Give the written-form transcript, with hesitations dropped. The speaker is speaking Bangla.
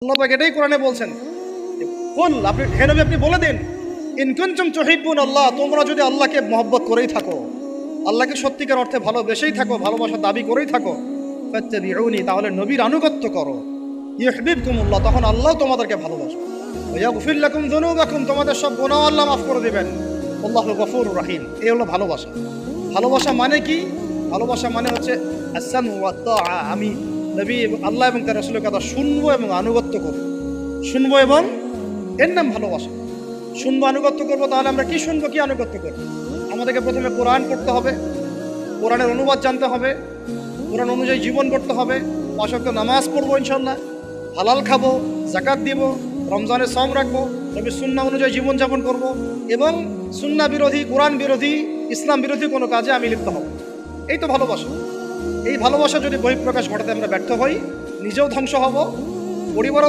আল্লাহ পাক এটাই কোরআনে বলছেন, কুল আপনি হে নবী আপনি বলে দিন, ইন কুনতুম তুহিব্বুন আল্লাহ, তোমরা যদি আল্লাহকে মহব্বত করেই থাকো, আল্লাহকে সত্যিকার অর্থে ভালোবেসেই থাকো, ভালোবাসার দাবি করেই থাকো, ফাত্তাবিউনি, তাহলে নবীর আনুগত্য করো, ইউহিব্বুকুমুল্লাহ, তখন আল্লাহ তোমাদেরকে ভালোবাসবে, ওয়া ইয়াগফির লাকুম যুনুবাকুম, তোমাদের সব গুনাহ আল্লাহ মাফ করে দিবেন, আল্লাহু গফুরুর রহিম। এই হলো ভালোবাসা। ভালোবাসা মানে কি? ভালোবাসা মানে হচ্ছে আস-সামউ ওয়াত তাআ, আমি নবী এবং আল্লাহ এবং তার রাসূলের কথা শুনবো এবং আনুগত্য করব, শুনবো এবং এর নাম ভালোবাসা। শুনবো আনুগত্য করবো, তাহলে আমরা কি শুনবো কি আনুগত্য করবো? আমাদেরকে প্রথমে কোরআন পড়তে হবে, কোরআনের অনুবাদ জানতে হবে, কোরআন অনুযায়ী জীবন করতে হবে, ৫ ওয়াক্ত নামাজ পড়বো ইনশাল্লাহ, হালাল খাবো, যাকাত দিব, রমজানের সওম রাখবো, নবীর সুন্নাহ অনুযায়ী জীবনযাপন করব এবং সুন্নাহ বিরোধী, কোরআন বিরোধী, ইসলাম বিরোধী কোনো কাজে আমি লিপ্ত হব। এই তো ভালোবাসা। এই ভালোবাসা যদি বহিঃপ্রকাশ ঘটাতে আমরা ব্যর্থ হই, নিজেও ধ্বংস হব, পরিবারও